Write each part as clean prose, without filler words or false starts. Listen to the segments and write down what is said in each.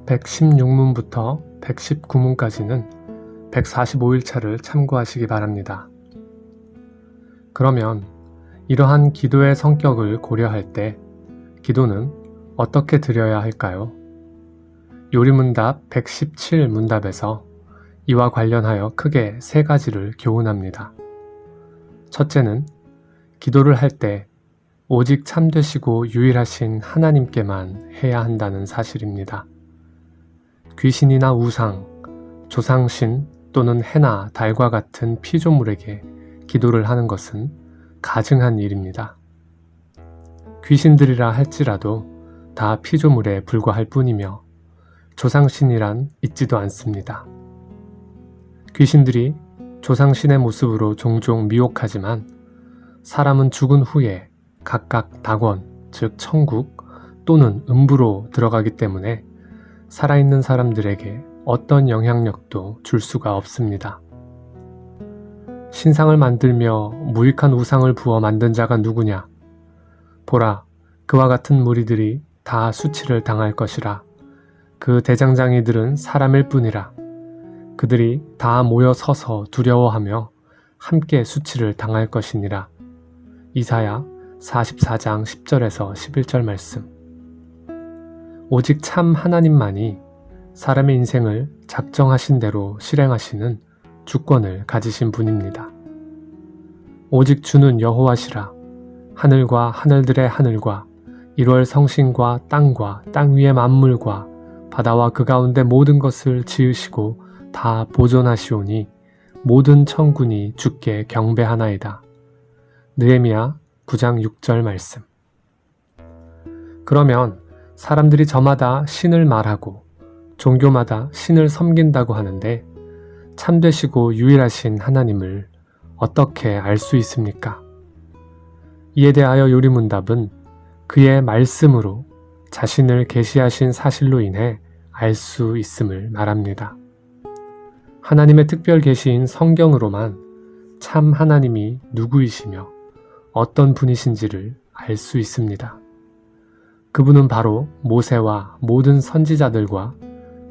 116문부터 119문까지는 145일차를 참고하시기 바랍니다. 그러면 이러한 기도의 성격을 고려할 때 기도는 어떻게 드려야 할까요? 요리문답 117문답에서 이와 관련하여 크게 세 가지를 교훈합니다. 첫째는 기도를 할 때 오직 참되시고 유일하신 하나님께만 해야 한다는 사실입니다. 귀신이나 우상, 조상신 또는 해나 달과 같은 피조물에게 기도를 하는 것은 가증한 일입니다. 귀신들이라 할지라도 다 피조물에 불과할 뿐이며 조상신이란 있지도 않습니다. 귀신들이 조상신의 모습으로 종종 미혹하지만 사람은 죽은 후에 각각 낙원, 즉 천국 또는 음부로 들어가기 때문에 살아있는 사람들에게 어떤 영향력도 줄 수가 없습니다. 신상을 만들며 무익한 우상을 부어 만든 자가 누구냐? 보라, 그와 같은 무리들이 다 수치를 당할 것이라. 그 대장장이들은 사람일 뿐이라. 그들이 다 모여 서서 두려워하며 함께 수치를 당할 것이니라. 이사야 44장 10절에서 11절 말씀. 오직 참 하나님만이 사람의 인생을 작정하신 대로 실행하시는 주권을 가지신 분입니다. 오직 주는 여호와시라. 하늘과 하늘들의 하늘과 1월 성신과 땅과 땅 위의 만물과 바다와 그 가운데 모든 것을 지으시고 다 보존하시오니 모든 천군이 주께 경배하나이다. 느헤미야 9장 6절 말씀. 그러면 사람들이 저마다 신을 말하고 종교마다 신을 섬긴다고 하는데 참되시고 유일하신 하나님을 어떻게 알 수 있습니까? 이에 대하여 요리문답은 그의 말씀으로 자신을 계시하신 사실로 인해 알 수 있음을 말합니다. 하나님의 특별 계시인 성경으로만 참 하나님이 누구이시며 어떤 분이신지를 알 수 있습니다. 그분은 바로 모세와 모든 선지자들과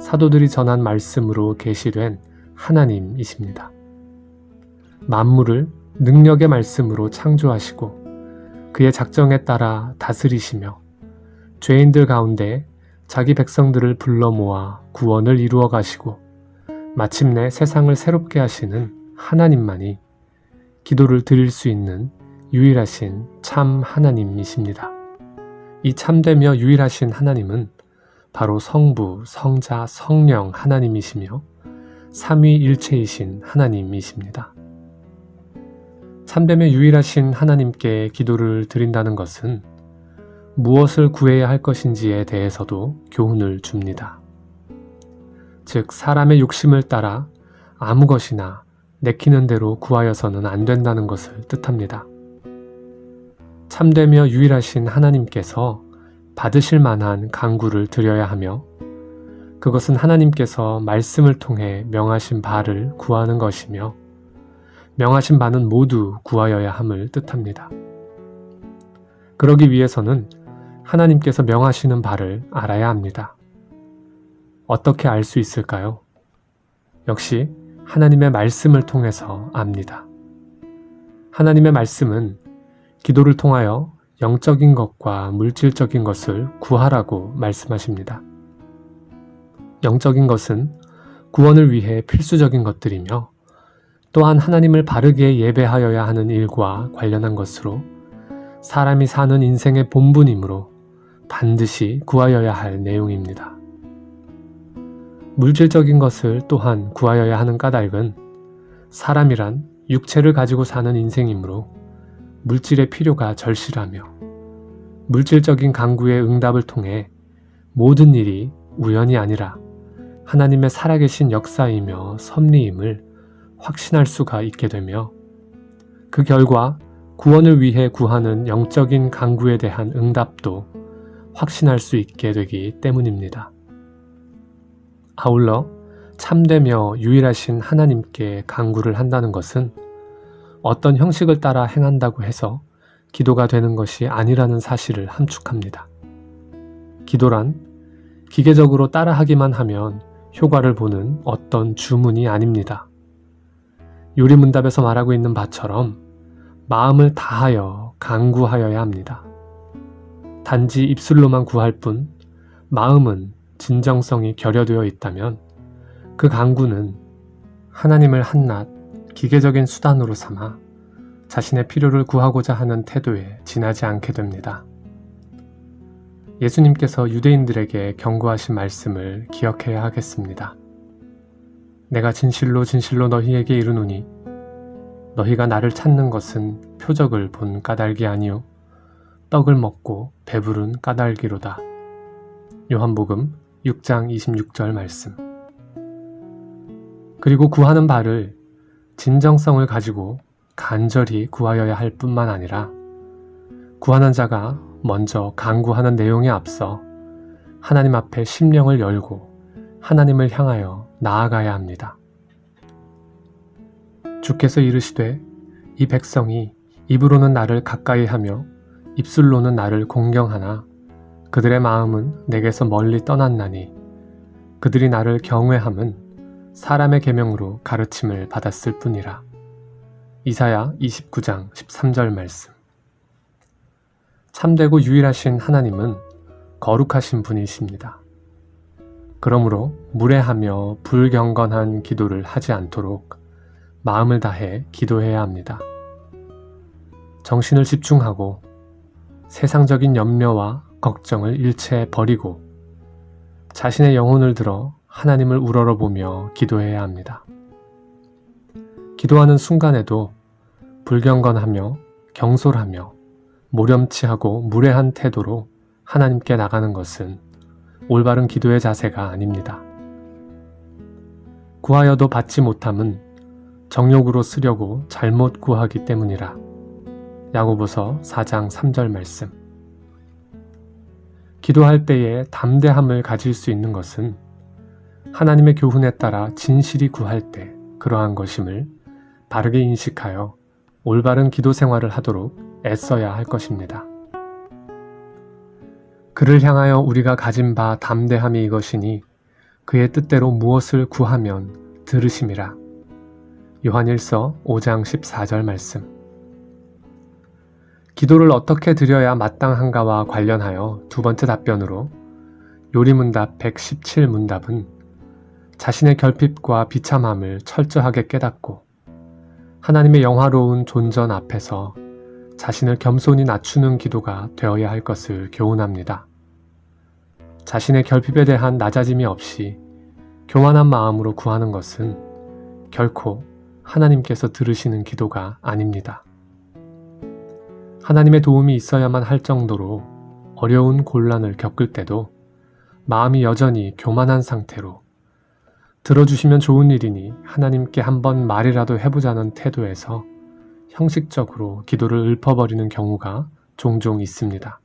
사도들이 전한 말씀으로 계시된 하나님이십니다. 만물을 능력의 말씀으로 창조하시고 그의 작정에 따라 다스리시며 죄인들 가운데 자기 백성들을 불러 모아 구원을 이루어 가시고 마침내 세상을 새롭게 하시는 하나님만이 기도를 드릴 수 있는 유일하신 참 하나님이십니다. 이 참되며 유일하신 하나님은 바로 성부, 성자, 성령 하나님이시며 삼위일체이신 하나님이십니다. 참되며 유일하신 하나님께 기도를 드린다는 것은 무엇을 구해야 할 것인지에 대해서도 교훈을 줍니다. 즉 사람의 욕심을 따라 아무 것이나 내키는 대로 구하여서는 안 된다는 것을 뜻합니다. 참되며 유일하신 하나님께서 받으실 만한 간구를 드려야 하며 그것은 하나님께서 말씀을 통해 명하신 바를 구하는 것이며 명하신 바는 모두 구하여야 함을 뜻합니다. 그러기 위해서는 하나님께서 명하시는 바를 알아야 합니다. 어떻게 알 수 있을까요? 역시 하나님의 말씀을 통해서 압니다. 하나님의 말씀은 기도를 통하여 영적인 것과 물질적인 것을 구하라고 말씀하십니다. 영적인 것은 구원을 위해 필수적인 것들이며 또한 하나님을 바르게 예배하여야 하는 일과 관련한 것으로 사람이 사는 인생의 본분이므로 반드시 구하여야 할 내용입니다. 물질적인 것을 또한 구하여야 하는 까닭은 사람이란 육체를 가지고 사는 인생이므로 물질의 필요가 절실하며 물질적인 간구의 응답을 통해 모든 일이 우연이 아니라 하나님의 살아계신 역사이며 섭리임을 확신할 수가 있게 되며 그 결과 구원을 위해 구하는 영적인 간구에 대한 응답도 확신할 수 있게 되기 때문입니다. 아울러 참되며 유일하신 하나님께 간구를 한다는 것은 어떤 형식을 따라 행한다고 해서 기도가 되는 것이 아니라는 사실을 함축합니다. 기도란 기계적으로 따라하기만 하면 효과를 보는 어떤 주문이 아닙니다. 요리문답에서 말하고 있는 바처럼 마음을 다하여 간구하여야 합니다. 단지 입술로만 구할 뿐 마음은 진정성이 결여되어 있다면 그 간구는 하나님을 한낱 기계적인 수단으로 삼아 자신의 필요를 구하고자 하는 태도에 지나지 않게 됩니다. 예수님께서 유대인들에게 경고하신 말씀을 기억해야 하겠습니다. 내가 진실로 진실로 너희에게 이르노니 너희가 나를 찾는 것은 표적을 본 까닭이 아니요 떡을 먹고 배부른 까닭이로다. 요한복음 6장 26절 말씀. 그리고 구하는 바를 진정성을 가지고 간절히 구하여야 할 뿐만 아니라 구하는 자가 먼저 간구하는 내용에 앞서 하나님 앞에 심령을 열고 하나님을 향하여 나아가야 합니다. 주께서 이르시되 이 백성이 입으로는 나를 가까이 하며 입술로는 나를 공경하나 그들의 마음은 내게서 멀리 떠났나니 그들이 나를 경외함은 사람의 계명으로 가르침을 받았을 뿐이라. 이사야 29장 13절 말씀. 참되고 유일하신 하나님은 거룩하신 분이십니다. 그러므로 무례하며 불경건한 기도를 하지 않도록 마음을 다해 기도해야 합니다. 정신을 집중하고 세상적인 염려와 걱정을 일체 버리고 자신의 영혼을 들어 하나님을 우러러보며 기도해야 합니다. 기도하는 순간에도 불경건하며 경솔하며 모렴치하고 무례한 태도로 하나님께 나가는 것은 올바른 기도의 자세가 아닙니다. 구하여도 받지 못함은 정욕으로 쓰려고 잘못 구하기 때문이라. 야고보서 4장 3절 말씀. 기도할 때에 담대함을 가질 수 있는 것은 하나님의 교훈에 따라 진실이 구할 때 그러한 것임을 바르게 인식하여 올바른 기도 생활을 하도록 애써야 할 것입니다. 그를 향하여 우리가 가진 바 담대함이 이것이니 그의 뜻대로 무엇을 구하면 들으심이라. 요한일서 5장 14절 말씀. 기도를 어떻게 드려야 마땅한가와 관련하여 두 번째 답변으로 요리문답 117문답은 자신의 결핍과 비참함을 철저하게 깨닫고 하나님의 영화로운 존전 앞에서 자신을 겸손히 낮추는 기도가 되어야 할 것을 교훈합니다. 자신의 결핍에 대한 낮아짐이 없이 교만한 마음으로 구하는 것은 결코 하나님께서 들으시는 기도가 아닙니다. 하나님의 도움이 있어야만 할 정도로 어려운 곤란을 겪을 때도 마음이 여전히 교만한 상태로 들어주시면 좋은 일이니 하나님께 한번 말이라도 해보자는 태도에서 형식적으로 기도를 읊어버리는 경우가 종종 있습니다.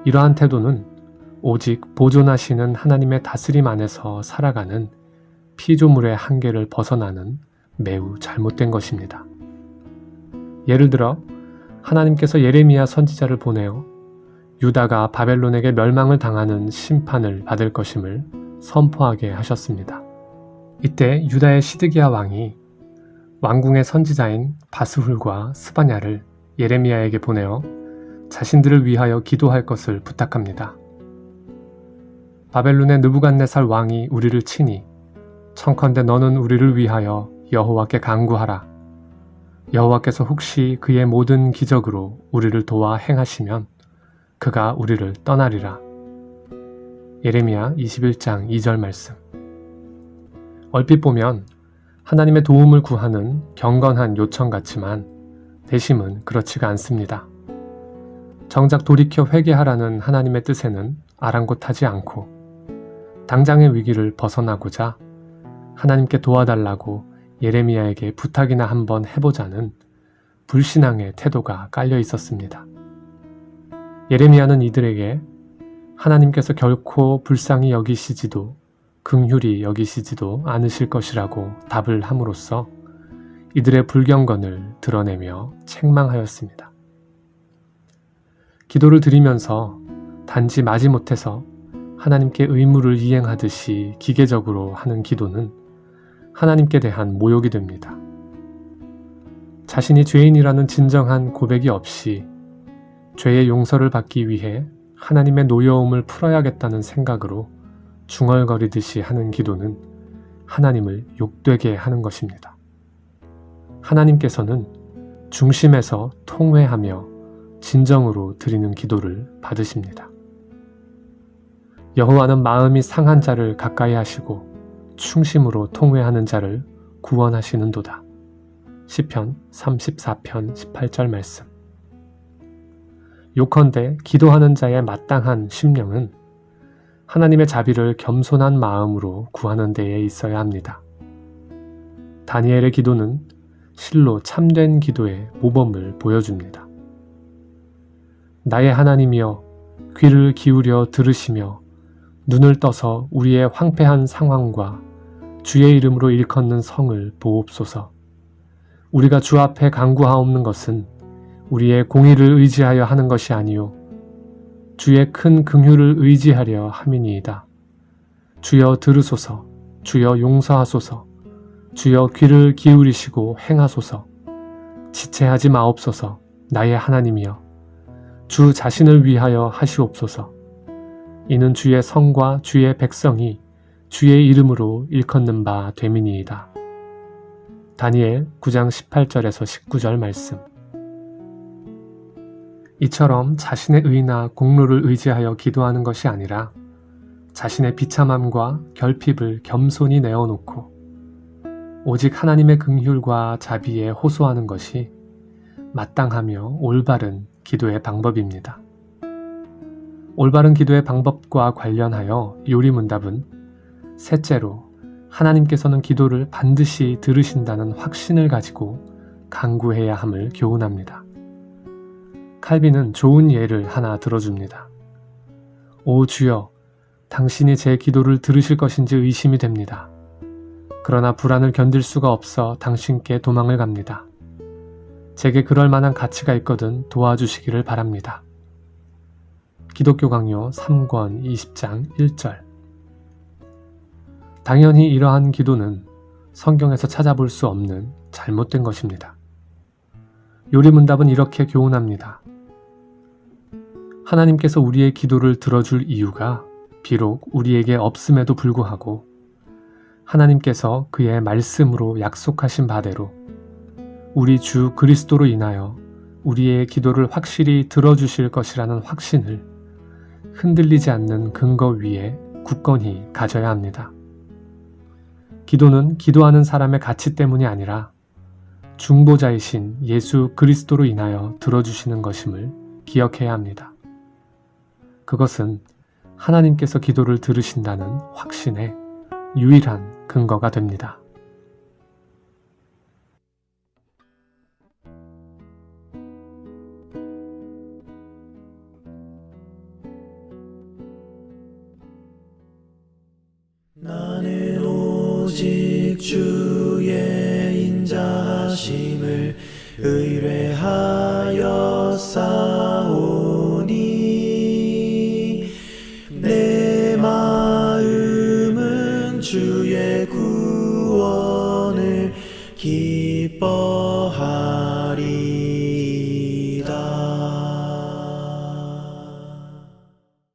이러한 태도는 오직 보존하시는 하나님의 다스림 안에서 살아가는 피조물의 한계를 벗어나는 매우 잘못된 것입니다. 예를 들어 하나님께서 예레미야 선지자를 보내어 유다가 바벨론에게 멸망을 당하는 심판을 받을 것임을 선포하게 하셨습니다. 이때 유다의 시드기야 왕이 왕궁의 선지자인 바스훌과 스바냐를 예레미야에게 보내어 자신들을 위하여 기도할 것을 부탁합니다. 바벨론의 느부갓네살 왕이 우리를 치니 청컨대 너는 우리를 위하여 여호와께 간구하라. 여호와께서 혹시 그의 모든 기적으로 우리를 도와 행하시면 그가 우리를 떠나리라. 예레미야 21장 2절 말씀. 얼핏 보면 하나님의 도움을 구하는 경건한 요청 같지만 내심은 그렇지가 않습니다. 정작 돌이켜 회개하라는 하나님의 뜻에는 아랑곳하지 않고 당장의 위기를 벗어나고자 하나님께 도와달라고 예레미야에게 부탁이나 한번 해보자는 불신앙의 태도가 깔려 있었습니다. 예레미야는 이들에게 하나님께서 결코 불쌍히 여기시지도 긍휼히 여기시지도 않으실 것이라고 답을 함으로써 이들의 불경건을 드러내며 책망하였습니다. 기도를 드리면서 단지 마지못해서 하나님께 의무를 이행하듯이 기계적으로 하는 기도는 하나님께 대한 모욕이 됩니다. 자신이 죄인이라는 진정한 고백이 없이 죄의 용서를 받기 위해 하나님의 노여움을 풀어야겠다는 생각으로 중얼거리듯이 하는 기도는 하나님을 욕되게 하는 것입니다. 하나님께서는 중심에서 통회하며 진정으로 드리는 기도를 받으십니다. 여호와는 마음이 상한 자를 가까이 하시고 충심으로 통회하는 자를 구원하시는도다. 시편 34편 18절 말씀. 요컨대 기도하는 자의 마땅한 심령은 하나님의 자비를 겸손한 마음으로 구하는 데에 있어야 합니다. 다니엘의 기도는 실로 참된 기도의 모범을 보여줍니다. 나의 하나님이여 귀를 기울여 들으시며 눈을 떠서 우리의 황폐한 상황과 주의 이름으로 일컫는 성을 보옵소서. 우리가 주 앞에 간구하옵는 것은 우리의 공의를 의지하여 하는 것이 아니요 주의 큰 긍휼을 의지하려 함이니이다. 주여 들으소서. 주여 용서하소서. 주여 귀를 기울이시고 행하소서. 지체하지 마옵소서. 나의 하나님이여 주 자신을 위하여 하시옵소서. 이는 주의 성과 주의 백성이 주의 이름으로 일컫는 바 됨이니이다. 다니엘 9장 18절에서 19절 말씀. 이처럼 자신의 의나 공로를 의지하여 기도하는 것이 아니라 자신의 비참함과 결핍을 겸손히 내어놓고 오직 하나님의 긍휼과 자비에 호소하는 것이 마땅하며 올바른 기도의 방법입니다. 올바른 기도의 방법과 관련하여 요리문답은 셋째로 하나님께서는 기도를 반드시 들으신다는 확신을 가지고 간구해야 함을 교훈합니다. 칼빈은 좋은 예를 하나 들어줍니다. 오 주여, 당신이 제 기도를 들으실 것인지 의심이 됩니다. 그러나 불안을 견딜 수가 없어 당신께 도망을 갑니다. 제게 그럴 만한 가치가 있거든 도와주시기를 바랍니다. 기독교 강요 3권 20장 1절. 당연히 이러한 기도는 성경에서 찾아볼 수 없는 잘못된 것입니다. 요리문답은 이렇게 교훈합니다. 하나님께서 우리의 기도를 들어줄 이유가 비록 우리에게 없음에도 불구하고 하나님께서 그의 말씀으로 약속하신 바대로 우리 주 그리스도로 인하여 우리의 기도를 확실히 들어주실 것이라는 확신을 흔들리지 않는 근거 위에 굳건히 가져야 합니다. 기도는 기도하는 사람의 가치 때문이 아니라 중보자이신 예수 그리스도로 인하여 들어주시는 것임을 기억해야 합니다. 그것은 하나님께서 기도를 들으신다는 확신의 유일한 근거가 됩니다. 나는 오직 주의 인자하심을 의뢰하여 싸우니 내 마음은 주의 구원을 기뻐